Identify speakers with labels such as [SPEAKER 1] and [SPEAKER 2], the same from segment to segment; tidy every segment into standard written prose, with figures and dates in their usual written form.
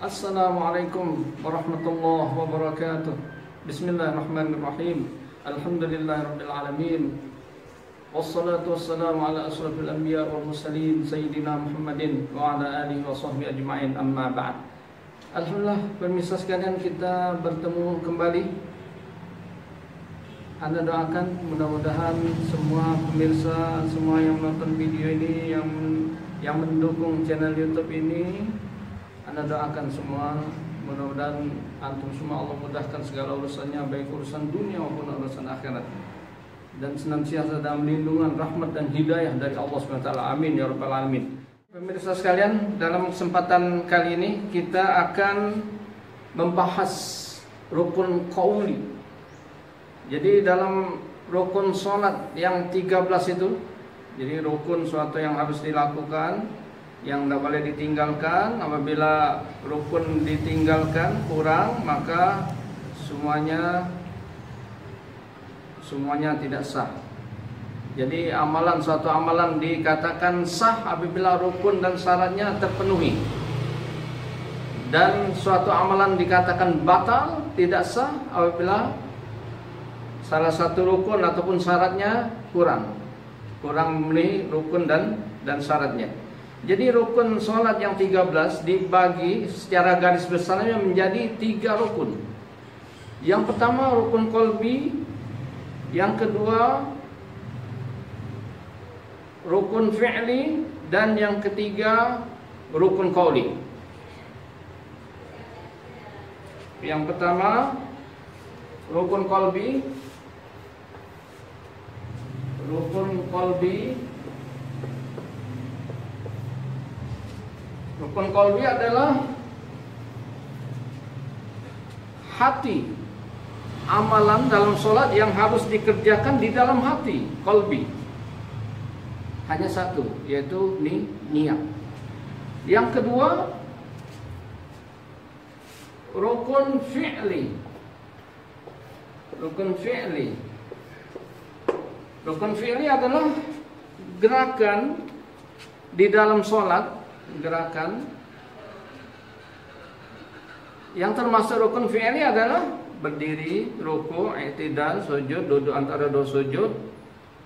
[SPEAKER 1] Assalamualaikum warahmatullahi wabarakatuh. Bismillahirrahmanirrahim. Alhamdulillahirabbil alamin. Wassalatu wassalamu ala asrofil anbiya wal mursalin sayyidina Muhammadin wa ala alihi wa sahbihi ajma'in, amma ba'd. Alhamdulillah, pemirsa sekalian, kita bertemu kembali. Anda doakan mudah-mudahan semua pemirsa, semua yang menonton video ini, yang mendukung channel YouTube ini, Anda doakan semua mudah-mudahan antum semua Allah mudahkan segala urusannya, baik urusan dunia maupun urusan akhirat, dan senantiasa dalam lindungan, rahmat dan hidayah dari Allah SWT. Amin ya rabbal alamin. Pemirsa sekalian, dalam kesempatan kali ini kita akan membahas rukun qauli. Jadi dalam rukun sholat yang 13 itu, jadi rukun suatu yang harus dilakukan, yang tidak boleh ditinggalkan. Apabila rukun ditinggalkan kurang, maka semuanya tidak sah. Jadi suatu amalan dikatakan sah apabila rukun dan syaratnya terpenuhi, dan suatu amalan dikatakan batal, tidak sah apabila salah satu rukun ataupun syaratnya kurang memenuhi rukun dan syaratnya. Jadi rukun sholat yang 13 dibagi secara garis besarnya menjadi 3 rukun. Yang pertama rukun qalbi, yang kedua rukun fi'li, dan yang ketiga rukun qauli. Yang pertama rukun qalbi. Rukun qalbi adalah hati, amalan dalam sholat yang harus dikerjakan di dalam hati, qalbi. Hanya satu, yaitu niat. Yang kedua rukun fi'li. Rukun fi'li adalah gerakan di dalam sholat, gerakan yang termasuk rukun fi'li adalah berdiri, ruku', i'tidal, sujud, duduk antara dua sujud,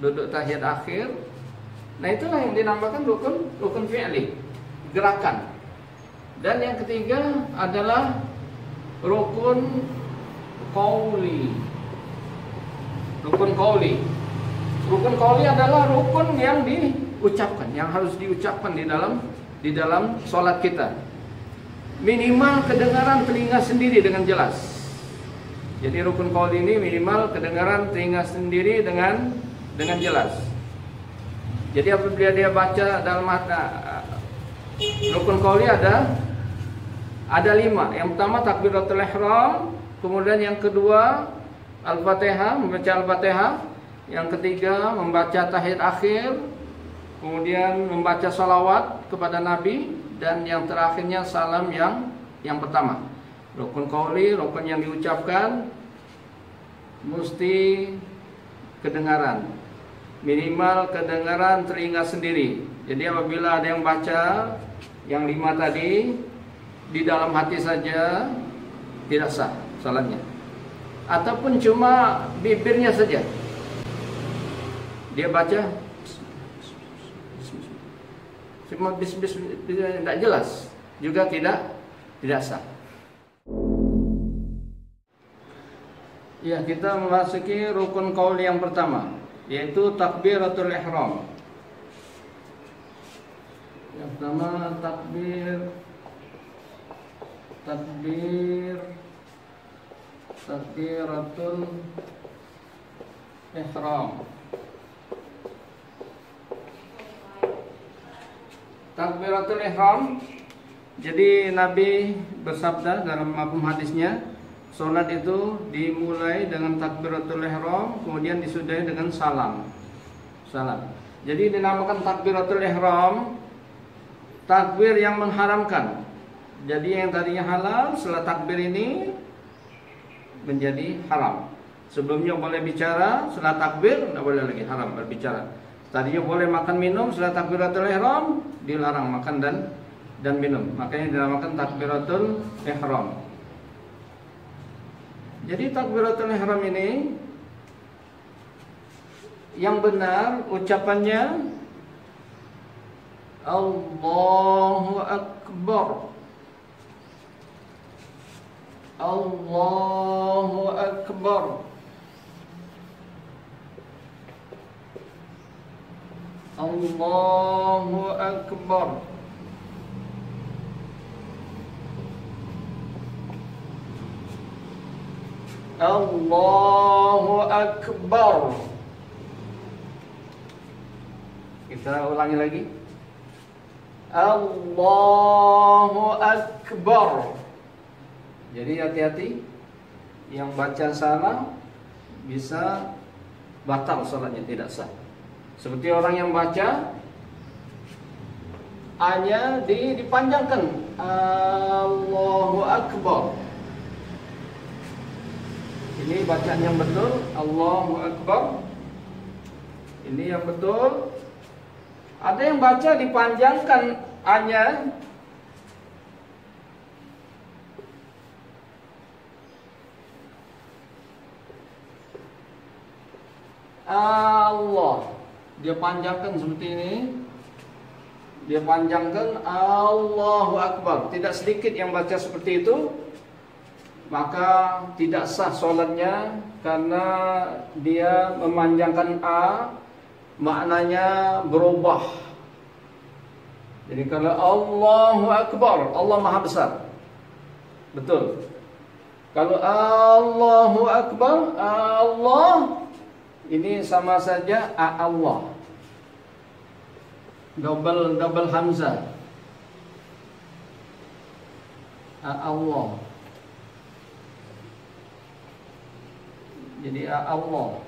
[SPEAKER 1] duduk tahiyat akhir. Nah, itulah yang dinamakan rukun fi'li, gerakan. Dan yang ketiga adalah rukun qauli. Rukun qauli adalah rukun yang diucapkan, yang harus diucapkan di dalam sholat kita. Minimal kedengaran telinga sendiri dengan jelas. Jadi rukun qauli ini minimal kedengaran telinga sendiri dengan jelas. Jadi apabila dia baca dalam rukun qauli ada 5. Yang pertama takbiratul ihram, kemudian yang kedua Al-Fatihah, membaca Al-Fatihah. Yang ketiga membaca tahiyat akhir, kemudian membaca salawat kepada Nabi, dan yang terakhirnya salam yang pertama. Rukun qauli, rukun yang diucapkan mesti kedengaran, minimal kedengaran telinga sendiri. Jadi apabila ada yang baca yang 5 tadi di dalam hati saja, tidak sah salatnya. Ataupun cuma bibirnya saja dia baca cuma tidak jelas, juga tidak sah. Ya, kita memasuki rukun qauli yang pertama, yaitu takbiratul ihram. Yang pertama takbiratul ihram. Takbiratul ihram. Jadi Nabi bersabda dalam mafhum hadisnya, salat itu dimulai dengan takbiratul ihram, kemudian disudahi dengan salam. Jadi dinamakan takbiratul ihram takbir yang mengharamkan. Jadi yang tadinya halal setelah takbir ini menjadi haram. Sebelumnya boleh bicara, setelah takbir tidak boleh lagi, haram berbicara. Tadinya boleh makan minum, setelah takbiratul ihram dilarang makan dan minum. Makanya dinamakan takbiratul ihram. Jadi takbiratul ihram ini yang benar ucapannya Allahu Akbar. Allahu Akbar. Allahu Akbar. Allahu Akbar. Kita ulangi lagi. Allahu Akbar. Jadi hati-hati, yang baca salah bisa batal salatnya, tidak sah. Seperti orang yang baca A-nya dipanjangkan, Allahu Akbar. Ini bacaan yang betul, Allahu Akbar. Ini yang betul. Ada yang baca dipanjangkan A-nya, Allah. Dia panjangkan seperti ini. Dia panjangkan Allahu Akbar. Tidak sedikit yang baca seperti itu. Maka tidak sah sholatnya, karena dia memanjangkan A, maknanya berubah. Jadi kalau Allahu Akbar, Allah Maha Besar, betul. Kalau Allahu Akbar, Allah, ini sama saja Allah. Double hamzah. Allah. Jadi Allah.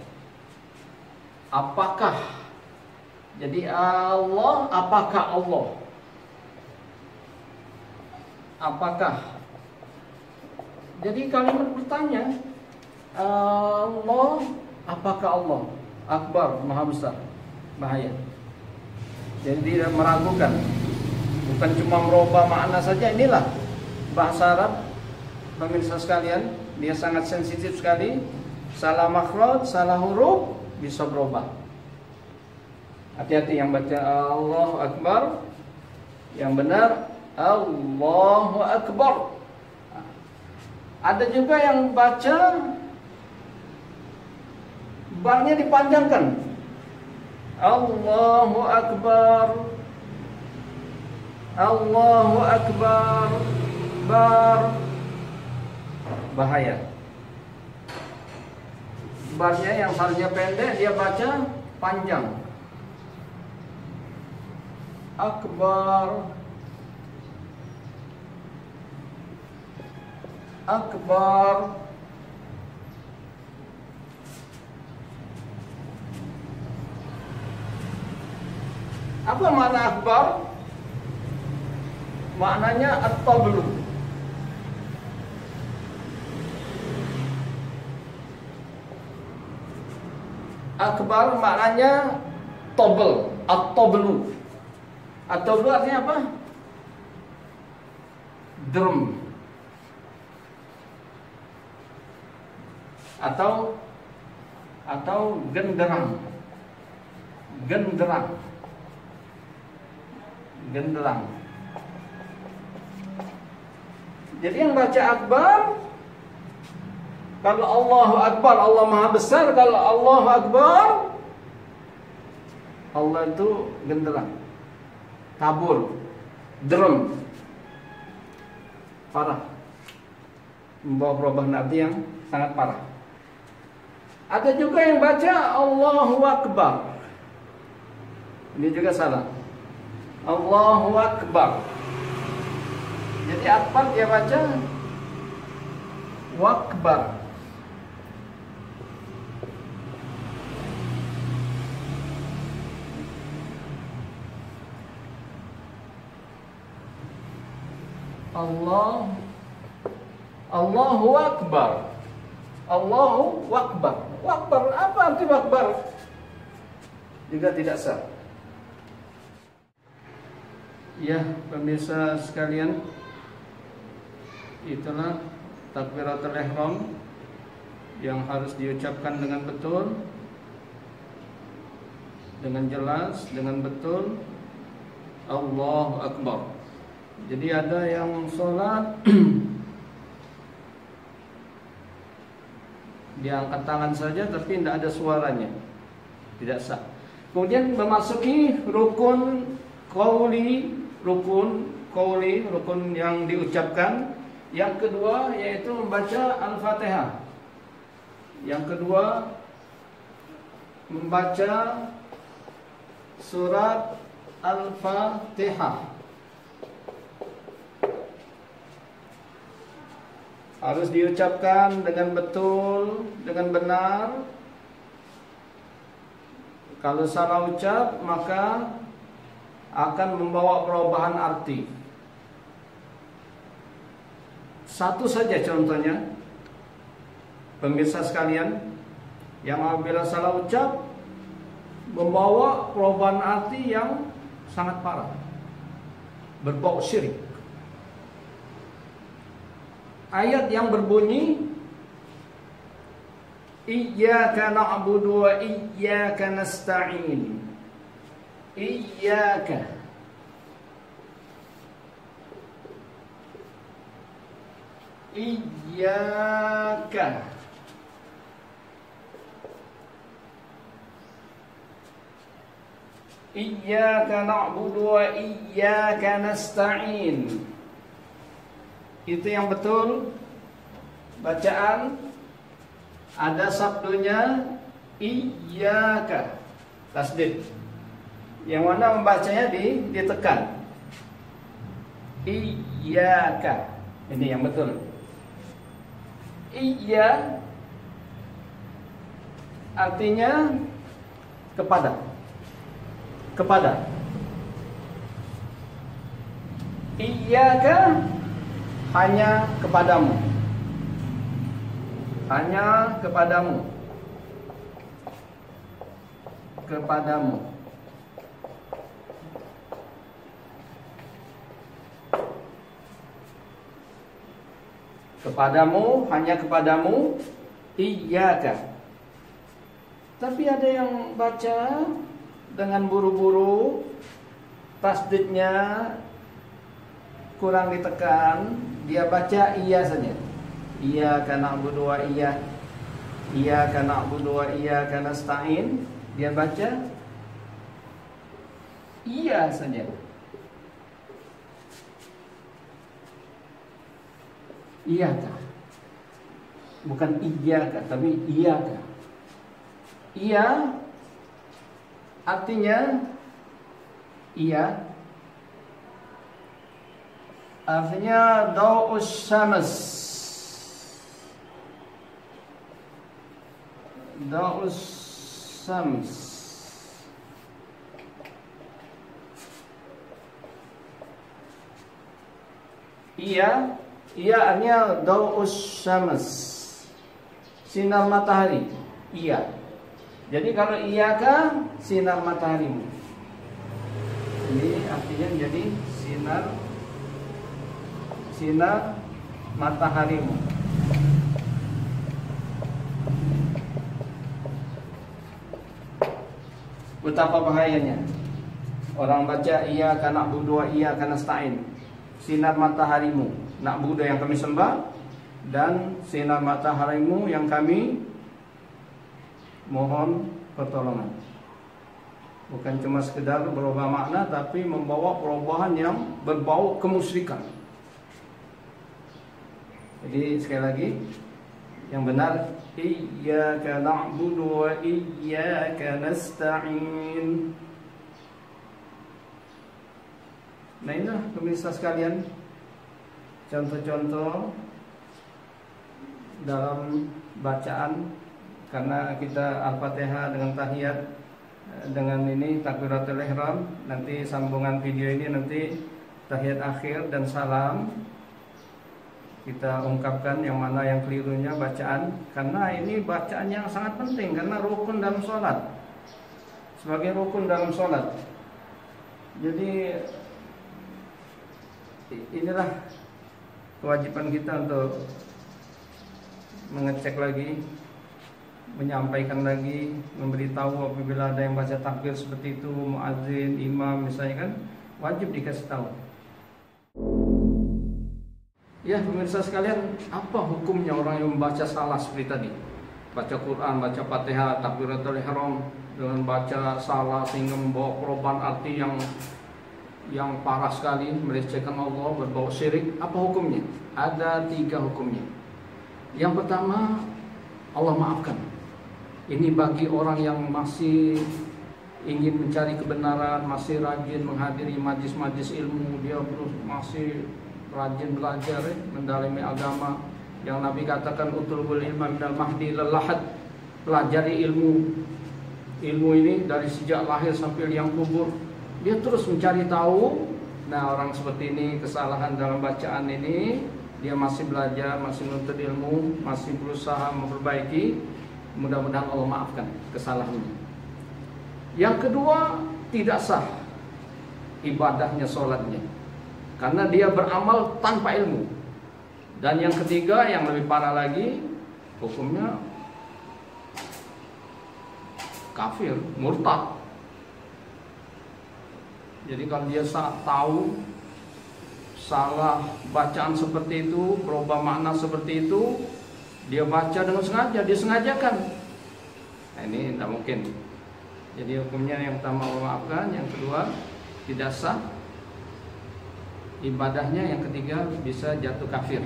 [SPEAKER 1] Apakah? Jadi Allah, apakah Allah? Apakah? Jadi kalimat bertanya, Allah, apakah Allah? Akbar, Maha Besar. Bahaya. Jadi tidak meragukan. Bukan cuma merubah makna saja. Inilah bahasa Arab, pemirsa sekalian, dia sangat sensitif sekali. Salah makhraj, salah huruf bisa berubah. Hati-hati yang baca Allahu Akbar. Yang benar Allahu Akbar. Ada juga yang baca barnya dipanjangkan, Allahu Akbar. Allahu Akbar. Bar. Bahaya. Barnya yang seharusnya pendek dia baca panjang. Akbar. Akbar. Apa makna akbar? Maknanya at-tablu. Akbar maknanya tobel, at-tablu. At-tablu artinya apa? Drum. Atau genderang. Genderang. Genderang. Jadi yang baca akbar, kalau Allahu Akbar, Allah Maha Besar. Kalau Allahu Akbar, Allah itu genderang, tabur, drum, parah, membawa perubahan arti yang sangat parah. Ada juga yang baca Allahu Akbar, ini juga salah. Allahu Akbar. Jadi akbar dia baca wakbar. Allahu Akbar. Allahu Akbar. Wakbar, apa arti wakbar? Juga tidak sah. Ya, pemirsa sekalian, itulah takbiratul ihram yang harus diucapkan dengan betul, dengan jelas, dengan betul. Allahu Akbar. Jadi ada yang sholat diangkat tangan saja tapi tidak ada suaranya, tidak sah. Kemudian memasuki rukun qauli, rukun yang diucapkan. Yang kedua yaitu membaca Al-Fatihah. Yang kedua membaca surat Al-Fatihah. Harus diucapkan dengan betul, dengan benar. Kalau salah ucap maka akan membawa perubahan arti. Satu saja contohnya, pemirsa sekalian, yang apabila salah ucap membawa perubahan arti yang sangat parah, berbau syirik. Ayat yang berbunyi Iyyaka na'budu wa iyyaka nasta'in. Iyyaka, Iyyaka, Iyyaka na'budu wa iyyaka nasta'in. Itu yang betul bacaan. Ada sabdunya Iyyaka, tasdid. Yang mana membacanya ditekan. Iyyaka. Ini yang betul. Iya artinya kepada. Kepada. Iyyaka hanya kepadamu. Hanya kepadamu. Kepadamu. Kepadamu, hanya kepadamu. Iyyaka. Tapi ada yang baca dengan buru-buru, tasdidnya kurang ditekan, dia baca iya saja. Iyyaka na'budu wa iyyaka na'budu wa iyyaka nasta'in. Dia baca iya saja. Iyaka. Bukan iyyaka, tapi iyaka. Iya artinya iya. Artinya da'us syams. Da'us syams. Iya, iya artinya da'us syams. Sinar matahari. Iya. Jadi kalau iyaka sinar mataharimu. Ini artinya menjadi sinar mataharimu. Betapa bahayanya orang baca iyyaka na'budu wa iyyaka nasta'in. Sinar mataharimu, na'budu yang kami sembah, dan sinar mataharimu yang kami mohon pertolongan. Bukan cuma sekedar berubah makna, tapi membawa perubahan yang berbau kemusyrikan. Jadi sekali lagi, yang benar iyyaka na'budu wa iyyaka nasta'in. Nah inilah pemirsa sekalian, contoh-contoh dalam bacaan. Karena kita Al-Fatihah dengan tahiyat, dengan ini takbiratul ihram, nanti sambungan video ini nanti tahiyat akhir dan salam kita ungkapkan yang mana yang kelirunya bacaan, karena ini bacaan yang sangat penting karena rukun dalam sholat, sebagai rukun dalam sholat. Jadi inilah kewajiban kita untuk mengecek lagi, menyampaikan lagi, memberitahu apabila ada yang baca takbir seperti itu, muadzin, imam misalnya kan, wajib dikasih tahu. Ya pemirsa sekalian, apa hukumnya orang yang membaca salah seperti tadi? Baca Quran, baca Fatihah, takbiratul ihram dengan baca salah sehingga membawa perubahan arti yang parah sekali, melecehkan Allah, berbau syirik. Apa hukumnya? Ada 3 hukumnya. Yang pertama, Allah maafkan. Ini bagi orang yang masih ingin mencari kebenaran, masih rajin menghadiri majlis-majlis ilmu, dia masih rajin belajar, mendalami agama. Yang Nabi katakan utlubul ilma minal mahdi ilal lahad, pelajari ilmu ini dari sejak lahir sampai liang kubur. Dia terus mencari tahu. Nah, orang seperti ini, kesalahan dalam bacaan ini, dia masih belajar, masih menuntut ilmu, masih berusaha memperbaiki. Mudah-mudahan Allah maafkan kesalahannya. Yang kedua, tidak sah ibadahnya, sholatnya, karena dia beramal tanpa ilmu. Dan yang ketiga, yang lebih parah lagi, hukumnya kafir, murtad. Jadi kalau dia tahu salah bacaan seperti itu, berubah makna seperti itu, dia baca dengan sengaja, dia sengajakan. Nah, ini tidak mungkin. Jadi hukumnya yang pertama Allah maafkan, yang kedua tidak sah ibadahnya, yang ketiga bisa jatuh kafir.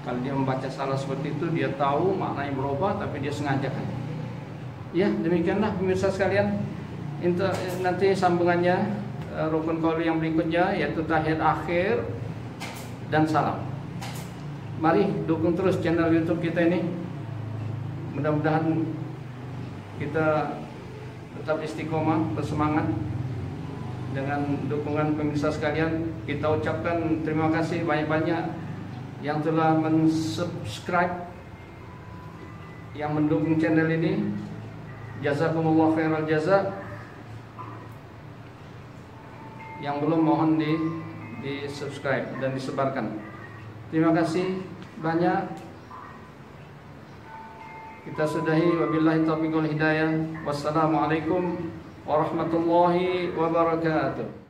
[SPEAKER 1] Kalau dia membaca salah seperti itu, dia tahu maknanya berubah tapi dia sengajakan. Ya, demikianlah pemirsa sekalian. Nanti sambungannya rukun qauli yang berikutnya, yaitu tahiyat akhir dan salam. Mari dukung terus channel YouTube kita ini. Mudah-mudahan kita tetap istiqomah, bersemangat. Dengan dukungan pemirsa sekalian, kita ucapkan terima kasih banyak-banyak yang telah mensubscribe, yang mendukung channel ini. Jazakumullah khairal jaza. Yang belum mohon di subscribe dan disebarkan. Terima kasih banyak. Kita sudahi, wabillahi taufiq wal hidayah. Wassalamualaikum warahmatullahi wabarakatuh.